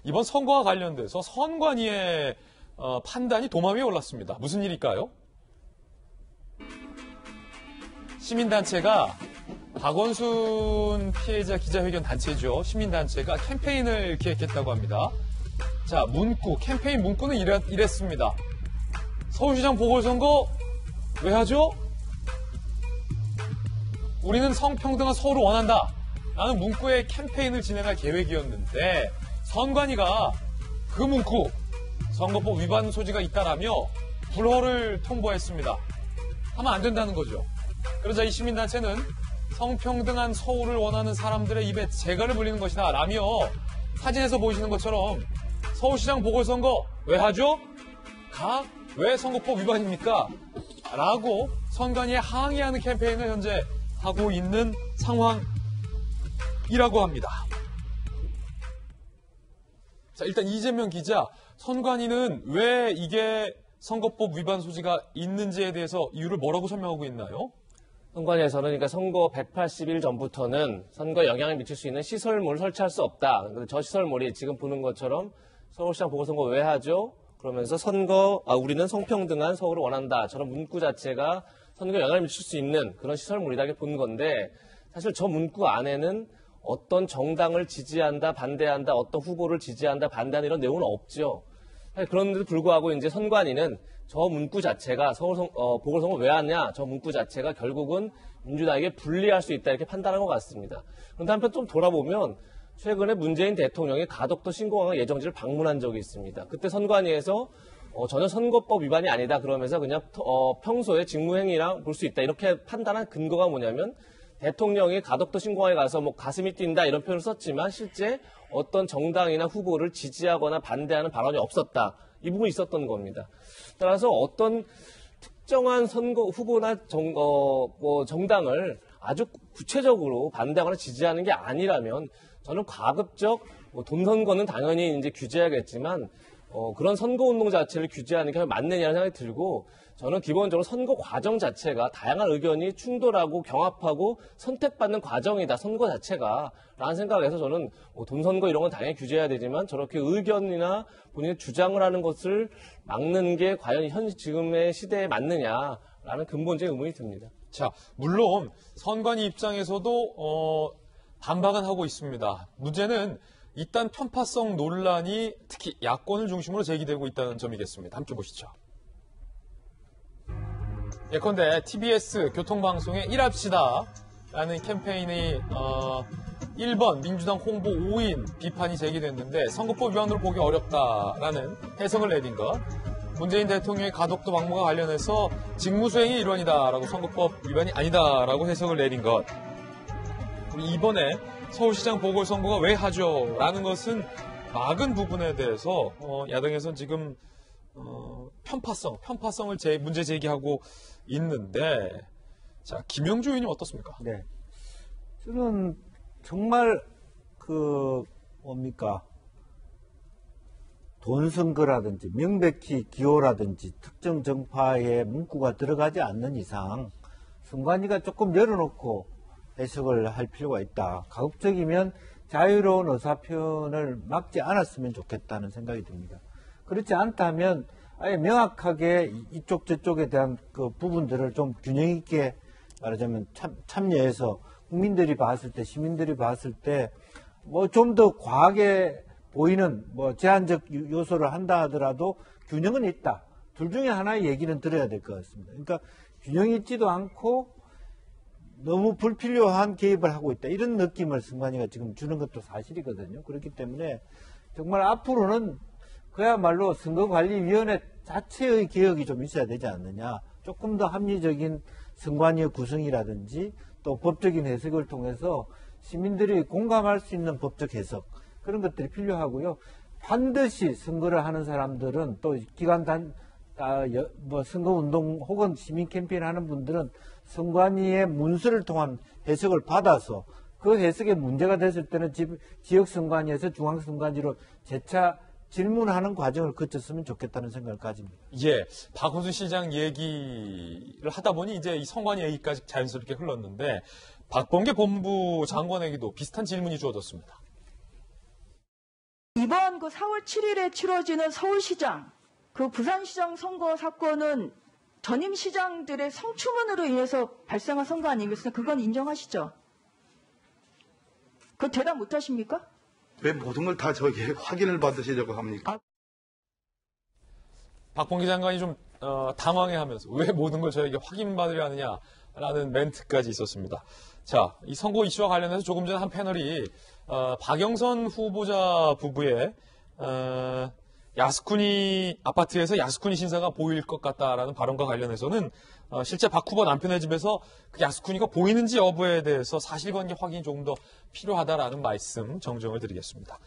이번 선거와 관련돼서 선관위의 판단이 도마 위에 올랐습니다. 무슨 일일까요? 시민단체가 박원순 피해자 기자회견 단체죠. 시민단체가 캠페인을 기획했다고 합니다. 자, 문구, 캠페인 문구는 이랬습니다. 서울시장 보궐선거 왜 하죠? 우리는 성평등한 서울을 원한다. 라는 문구의 캠페인을 진행할 계획이었는데 선관위가 그 문구, 선거법 위반 소지가 있다라며 불허를 통보했습니다. 하면 안 된다는 거죠. 그러자 이 시민단체는 성평등한 서울을 원하는 사람들의 입에 재갈을 불리는 것이다 라며 사진에서 보이시는 것처럼 서울시장 보궐선거 왜 하죠? 왜 선거법 위반입니까? 라고 선관위에 항의하는 캠페인을 현재 하고 있는 상황이라고 합니다. 자, 일단 이재명 기자, 선관위는 왜 이게 선거법 위반 소지가 있는지에 대해서 이유를 뭐라고 설명하고 있나요? 선관위에서는 그러니까 선거 180일 전부터는 선거에 영향을 미칠 수 있는 시설물을 설치할 수 없다. 저 시설물이 지금 보는 것처럼 서울시장 보궐선거 왜 하죠? 그러면서 우리는 성평등한 서울을 원한다. 저런 문구 자체가 선거에 영향을 미칠 수 있는 그런 시설물이다. 이렇게 본 건데 사실 저 문구 안에는 어떤 정당을 지지한다, 반대한다, 어떤 후보를 지지한다, 반대한다 이런 내용은 없죠. 그런데도 불구하고 이제 선관위는 저 문구 자체가 보궐선거 왜 하냐? 저 문구 자체가 결국은 민주당에게 불리할 수 있다 이렇게 판단한 것 같습니다. 그런데 한편 좀 돌아보면 최근에 문재인 대통령이 가덕도 신공항 예정지를 방문한 적이 있습니다. 그때 선관위에서 전혀 선거법 위반이 아니다 그러면서 그냥 평소에 직무행위랑 볼 수 있다 이렇게 판단한 근거가 뭐냐면 대통령이 가덕도 신공항에 가서 뭐 가슴이 뛴다 이런 표현을 썼지만 실제 어떤 정당이나 후보를 지지하거나 반대하는 발언이 없었다. 이 부분이 있었던 겁니다. 따라서 어떤 특정한 선거 후보나 정당을 아주 구체적으로 반대하거나 지지하는 게 아니라면 저는 가급적 돈 선거는 당연히 이제 규제해야겠지만 그런 선거운동 자체를 규제하는 게 맞느냐는 생각이 들고 저는 기본적으로 선거 과정 자체가 다양한 의견이 충돌하고 경합하고 선택받는 과정이다. 선거 자체가 라는 생각에서 저는 돈 선거 이런 건 당연히 규제해야 되지만 저렇게 의견이나 본인의 주장을 하는 것을 막는 게 과연 지금의 시대에 맞느냐라는 근본적인 의문이 듭니다. 자, 물론 선관위 입장에서도 반박은 하고 있습니다. 문제는 일단 편파성 논란이 특히 야권을 중심으로 제기되고 있다는 점이겠습니다. 함께 보시죠. 예컨대 TBS 교통방송의 일합시다 라는 캠페인이 1번 민주당 홍보 5인 비판이 제기됐는데 선거법 위반으로 보기 어렵다라는 해석을 내린 것, 문재인 대통령의 가덕도 방문과 관련해서 직무수행의 일환이다라고 선거법 위반이 아니다라고 해석을 내린 것, 이번에 서울시장 보궐선거가 왜 하죠? 라는 것은 막은 부분에 대해서 야당에서는 지금 편파성을 문제 제기하고 있는데, 자, 김영주 의원님 어떻습니까? 네, 저는 정말 돈 선거라든지 명백히 기호라든지 특정 정파의 문구가 들어가지 않는 이상 선관위가 조금 열어놓고 해석을 할 필요가 있다. 가급적이면 자유로운 의사표현을 막지 않았으면 좋겠다는 생각이 듭니다. 그렇지 않다면 아예 명확하게 이쪽 저쪽에 대한 그 부분들을 좀 균형 있게 말하자면 참여해서 국민들이 봤을 때, 시민들이 봤을 때 뭐 좀 더 과하게 보이는 제한적 요소를 한다 하더라도 균형은 있다. 둘 중에 하나의 얘기는 들어야 될 것 같습니다. 그러니까 균형이 있지도 않고 너무 불필요한 개입을 하고 있다. 이런 느낌을 선관위가 지금 주는 것도 사실이거든요. 그렇기 때문에 정말 앞으로는 그야말로 선거관리위원회 자체의 개혁이 좀 있어야 되지 않느냐. 조금 더 합리적인 선관위의 구성이라든지 또 법적인 해석을 통해서 시민들이 공감할 수 있는 법적 해석, 그런 것들이 필요하고요. 반드시 선거를 하는 사람들은 또 선거운동 혹은 시민 캠페인 하는 분들은 선관위의 문서를 통한 해석을 받아서 그 해석에 문제가 됐을 때는 지역선관위에서 중앙선관위로 재차 질문하는 과정을 거쳤으면 좋겠다는 생각을 가집니다. 예, 박원순 시장 얘기를 하다 보니 이제 이 선관위 얘기까지 자연스럽게 흘렀는데 박범계 법무부 장관에게도 비슷한 질문이 주어졌습니다. 이번 그 4월 7일에 치러지는 서울시장, 그 부산시장 선거 사건은 전임 시장들의 성추문으로 인해서 발생한 선거 아니겠습니까? 그건 인정하시죠? 그 대답 못 하십니까? 왜 모든 걸 다 저에게 확인을 받으시려고 합니까? 박범계 장관이 좀 당황해하면서 왜 모든 걸 저에게 확인받으려 하느냐라는 멘트까지 있었습니다. 자, 이 선거 이슈와 관련해서 조금 전에 한 패널이 박영선 후보자 부부의 야스쿠니 아파트에서 야스쿠니 신사가 보일 것 같다라는 발언과 관련해서는 실제 박 후보 남편의 집에서 그 야스쿠니가 보이는지 여부에 대해서 사실관계 확인이 조금 더 필요하다라는 말씀 정정을 드리겠습니다.